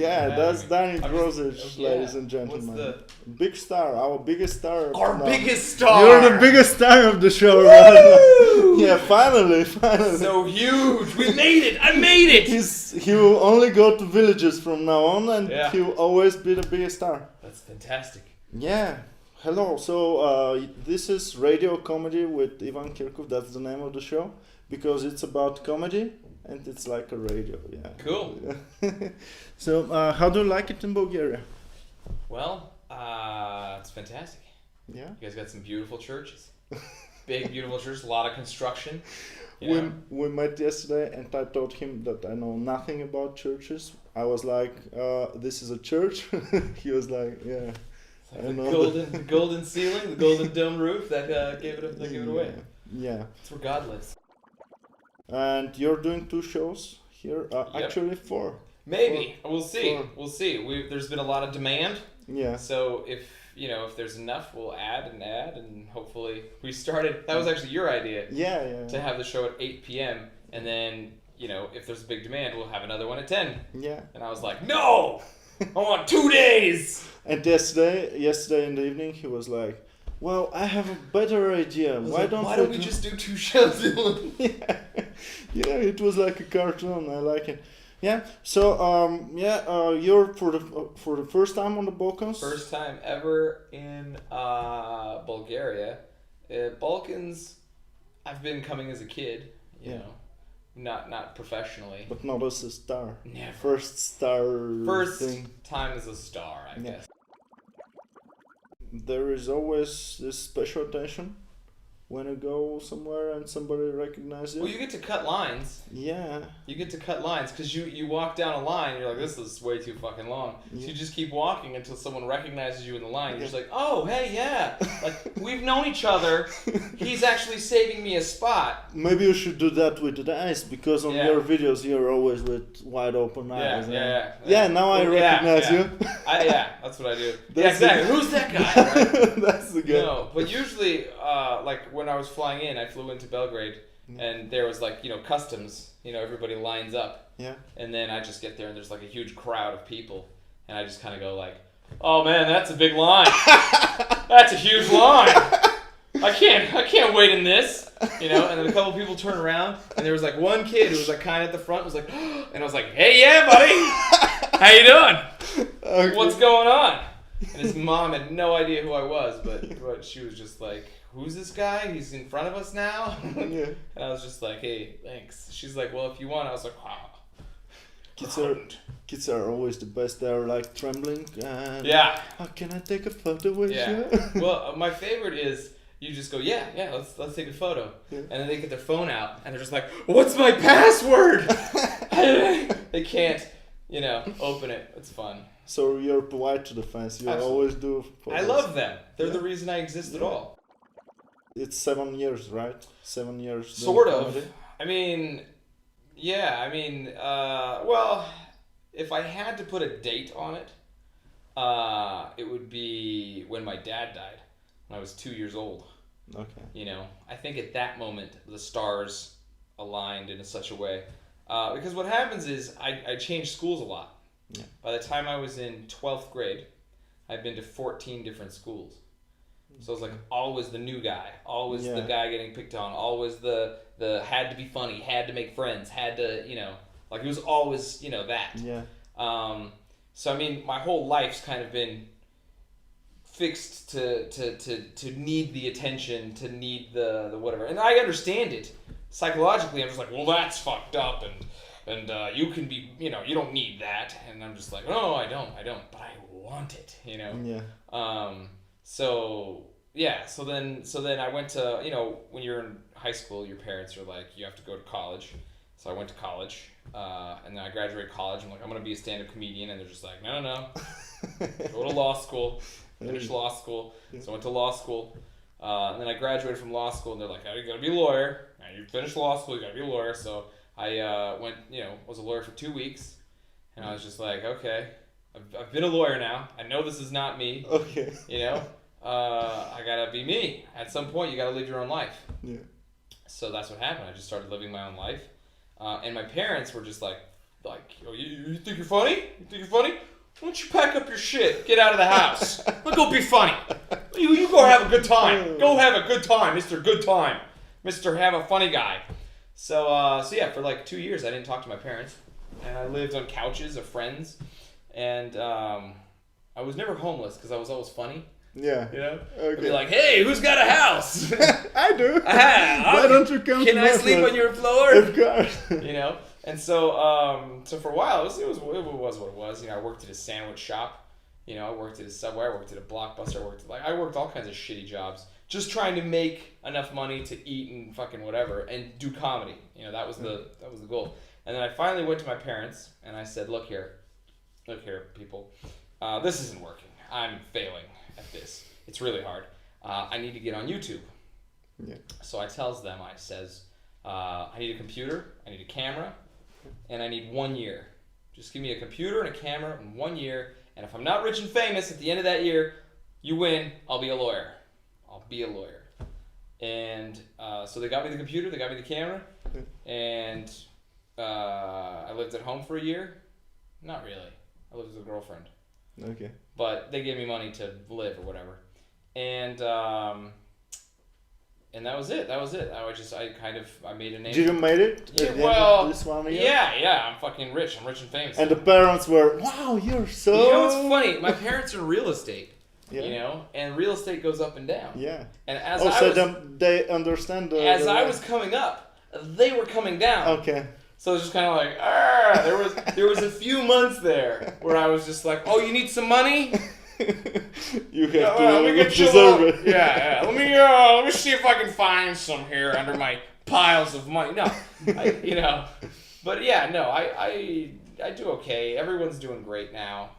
Yeah, that's Danny Grozdich, yeah. ladies and gentlemen. What's the big star, our biggest star. our now. biggest star? You're the biggest star of the show right now. Yeah, finally. So huge. We made it. I made it. He will only go to villages from now on, and Yeah. he will always be the biggest star. That's fantastic. Yeah. Hello. So this is Radio Comedy with Ivan Kirkov. That's the name of the show because it's about comedy and it's like a radio. Yeah. Cool. So how do you like it in Bulgaria? Well, it's fantastic. Yeah. You guys got some beautiful churches. Big, beautiful churches. A lot of construction. You know? We met yesterday and I told him that I know nothing about churches. I was like, this is a church. He was like, yeah. Like the golden ceiling, the golden dome roof that gave it away. Yeah. That's where God lives. And you're doing 2 shows here? Yep. Actually 4. Maybe. We'll see. 4. We'll see. There's been a lot of demand. Yeah. So if there's enough, we'll add, and hopefully we started. That was actually your idea. Yeah. To have the show at 8 p.m. and then if there's a big demand, we'll have another one at 10. Yeah. And I was like, no, I want 2 days. And yesterday in the evening, he was like, well, I have a better idea. Why don't we just do 2 shows in one? Yeah, it was like a cartoon. I like it. Yeah. So you're for the first time on the Balkans. First time ever in Bulgaria. Balkans, I've been coming as a kid. You know, not professionally. But not as a star. Never. First thing. Time as a star, I guess. There is always this special attention when you go somewhere and somebody recognizes you. Well, you get to cut lines. Yeah. You get to cut lines because you walk down a line, you're like, this is way too fucking long. Yeah. So you just keep walking until someone recognizes you in the line. You're just like, oh, hey, yeah. Like, we've known each other. He's actually saving me a spot. Maybe you should do that with the eyes because on your videos you're always with wide open eyes. Yeah, now I recognize you. That's what I do. Exactly. Who's that guy? Right? That's the guy. No, but usually, like when I was flying in, I flew into Belgrade, and there was like customs. Everybody lines up. Yeah. And then I just get there, and there's like a huge crowd of people, and I just kind of go like, "Oh man, that's a big line. That's a huge line. I can't wait in this." And then a couple people turn around, and there was like one kid who was like kind of at the front, was like, and I was like, "Hey, yeah, buddy, how you doing? Okay. What's going on?" And his mom had no idea who I was, but she was just like, "Who's this guy? He's in front of us now." Yeah. And I was just like, "Hey, thanks." She's like, "Well, if you want," I was like, "Wow." Kids are always the best. They're like trembling. And oh, can I take a photo with you? Well, my favorite is you just go, yeah, let's take a photo. Yeah. And then they get their phone out and they're just like, "What's my password?" They can't, open it. It's fun. So you're polite to the fans. You always do photos. I love them. They're the reason I exist at all. It's 7 years, right? 7 years. Sort of. Well, if I had to put a date on it, it would be when my dad died, when I was 2 years old. Okay. I think at that moment, the stars aligned in such a way. Because what happens is I changed schools a lot. Yeah. By the time I was in 12th grade, I'd been to 14 different schools. So I was like always the new guy, always the guy getting picked on, always the had to be funny, had to make friends, had to, like it was always, that. Yeah. So I mean, my whole life's kind of been fixed to need the attention, to need the whatever. And I understand it. Psychologically, I'm just like, well, that's fucked up, and you can be, you don't need that. And I'm just like, no, I don't, but I want it, Yeah. So then I went to, when you're in high school, your parents are like, you have to go to college. So I went to college, and then I graduated college. I'm like, I'm going to be a stand-up comedian. And they're just like, no. Go to law school, finish law school. So I went to law school, and then I graduated from law school, and they're like, oh, you got to be a lawyer. Now you finished law school, you got to be a lawyer. So I went, was a lawyer for 2 weeks, and I was just like, okay, I've been a lawyer now. I know this is not me. Okay. I gotta be me. At some point, you gotta live your own life. Yeah. So that's what happened. I just started living my own life. And my parents were just like, like, oh, you think you're funny? You think you're funny? Why don't you pack up your shit, get out of the house, let's go be funny. You go have a good time. Go have a good time, Mr. Good Time, Mr. Have a Funny Guy. So yeah, for like 2 years I didn't talk to my parents, and I lived on couches of friends, and I was never homeless because I was always funny. Yeah. You know? Okay. I'd be like, hey, who's got a house? I do. Why don't you come Can to I my sleep flat? on your floor? Of course. You know? And so for a while, it was what it was. You know, I worked at a sandwich shop. You know, I worked at a Subway. I worked at a Blockbuster. I worked all kinds of shitty jobs, just trying to make enough money to eat and fucking whatever, and do comedy. You know, that was the goal. And then I finally went to my parents and I said, look here, people, this isn't working. I'm failing at this. It's really hard. I need to get on YouTube. Yeah. So I tells them, I says, I need a computer, I need a camera, and I need 1 year. Just give me a computer and a camera in 1 year, and if I'm not rich and famous at the end of that year, you win, I'll be a lawyer. And so they got me the computer, they got me the camera, and I lived at home for a year. Not really. I lived with a girlfriend. Okay. But they gave me money to live or whatever. And that was it. I made a name. Did you made it? Yeah, at the well, end of this 1 year? yeah. I'm fucking rich. I'm rich and famous. And the parents were, wow, you're so... You know what's funny? My parents are in real estate. Yeah. You know? And real estate goes up and down. Yeah. And as they understand the... I was coming up, they were coming down. Okay. So it's just kind of like, there was a few months there where I was just like, oh, you need some money? You have Let me to get you deserve a it. yeah. Let me see if I can find some here under my piles of money. No, but yeah, no, I do okay. Everyone's doing great now,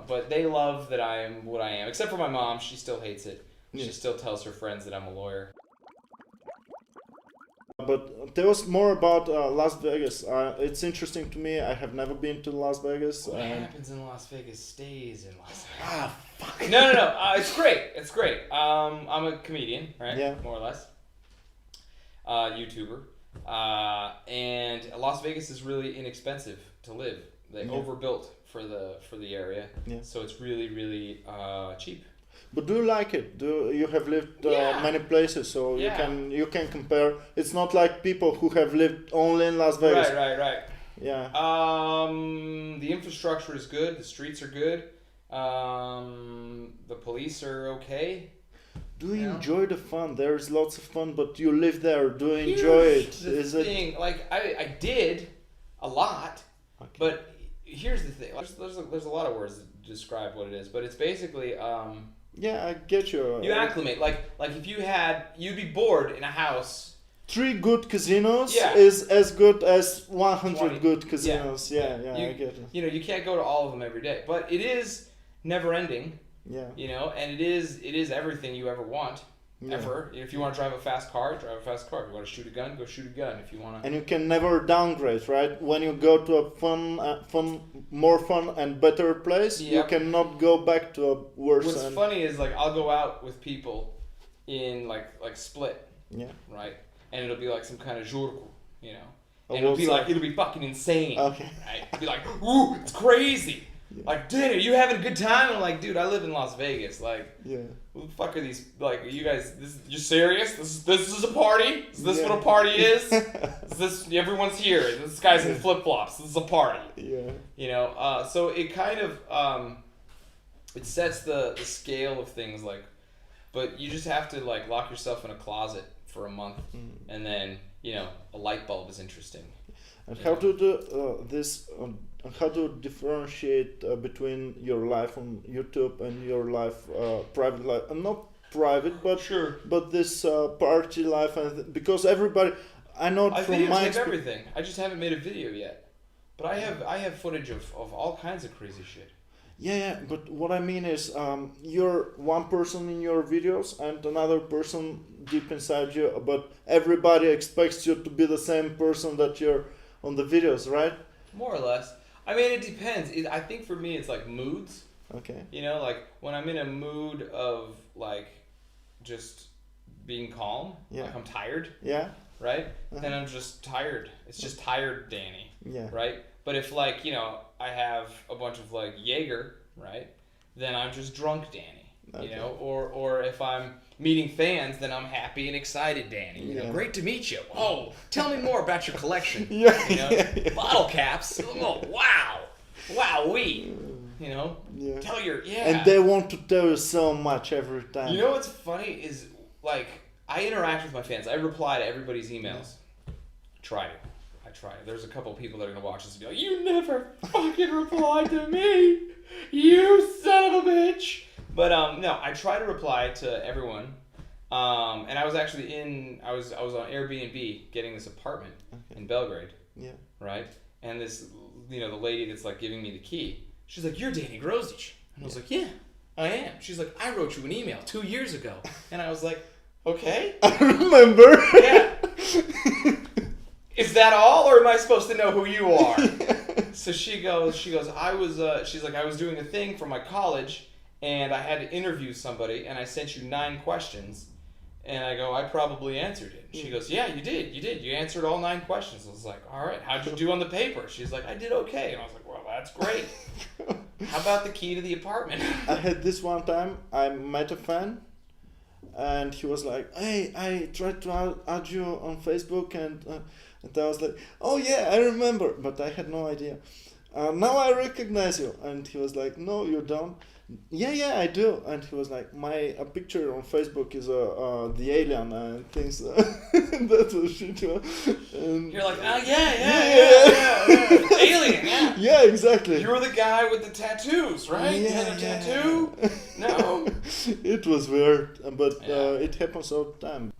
but they love that I am what I am. Except for my mom, she still hates it. She still tells her friends that I'm a lawyer. But tell us more about Las Vegas. It's interesting to me. I have never been to Las Vegas. What happens in Las Vegas stays in Las Vegas. Ah, fuck. No. It's great. I'm a comedian, right? Yeah. More or less. YouTuber. And Las Vegas is really inexpensive to live. They overbuilt for the area. Yeah. So it's really, really cheap. But do you like it? Do you have lived many places, so you can compare? It's not like people who have lived only in Las Vegas. Right. Yeah. The infrastructure is good. The streets are good. The police are okay. Do you enjoy the fun? There's lots of fun, but you live there. Do you enjoy it? Is it like I did a lot, but here's the thing. There's a lot of words that describe what it is, but it's basically yeah, I get you. You acclimate. Like if you'd be bored in a house. 3 good casinos is as good as 100 good casinos. Yeah, I get it. You know, you can't go to all of them every day, but it is never ending. Yeah. You know, and it is everything you ever want. Yeah. Ever. If you want to drive a fast car, drive a fast car. If you want to shoot a gun, go shoot a gun. If you want to. And you can never downgrade, right? When you go to a more fun and better place, you cannot go back to a worse. What's funny is like I'll go out with people in like Split. Yeah. Right. And it'll be like some kind of zhurku, you know. And it'll be fucking insane. Okay. Right. It'll be like, ooh, it's crazy. Yeah. Like, dude, are you having a good time? And I'm like, dude, I live in Las Vegas. Like, who the fuck are these? Like, you guys? You serious? This is a party? Is this what a party is? Is this everyone's here? This guy's in flip flops. This is a party. Yeah. You know. So it kind of it sets the scale of things. Like, but you just have to like lock yourself in a closet for a month, and then a light bulb is interesting. And how to do this? How to differentiate between your life on YouTube and your life, private life? Not private, but but this party life, because everybody, I know from my videotape everything. I just haven't made a video yet, but I have footage of all kinds of crazy shit. Yeah, but what I mean is, you're one person in your videos and another person deep inside you, but everybody expects you to be the same person that you're on the videos, right? More or less. I mean, it depends. I think for me, it's like moods. Okay. You know, like when I'm in a mood of like just being calm, like I'm tired. Yeah. Right? Then I'm just tired. It's just tired Danny. Yeah. Right? But if like, you know, I have a bunch of like Jaeger, right? Then I'm just drunk Danny, Okay. you know, or if I'm meeting fans, then I'm happy and excited Danny. You know, great to meet you. Oh, tell me more about your collection. Yeah, You know, yeah. bottle caps. Oh, wow. Wow-wee. You know, Yeah. tell your, And they want to tell you so much every time. You know what's funny is, like, I interact with my fans. I reply to everybody's emails. I try to. There's a couple of people that are going to watch this and be like, you never fucking replied to me, you son of a bitch. But, no, I try to reply to everyone. And I was actually I was on Airbnb getting this apartment in Belgrade. Yeah. Right? And this, you know, the lady that's, like, giving me the key, she's like, you're Danny Grozdich. And I was like, yeah, I am. She's like, I wrote you an email 2 years ago. And I was like, okay. I remember. Yeah. Is that all, or am I supposed to know who you are? So she goes, she's like, I was doing a thing for my college, and I had to interview somebody, and I sent you 9 questions. And I go, I probably answered it. She goes, yeah, you did. You answered all 9 questions. I was like, all right, how'd you do on the paper? She's like, I did okay. And I was like, well, that's great. How about the key to the apartment? I had this one time, I met a fan, and he was like, hey, I tried to add you on Facebook, and I was like, oh yeah, I remember, but I had no idea. Now I recognize you. And he was like, no, you don't. Yeah, I do. And he was like, my picture on Facebook is the alien and things. That's what she do. And you're like, oh yeah. Alien, yeah. Yeah, exactly. You were the guy with the tattoos, right? You had a tattoo? No. It was weird, but it happens all the time.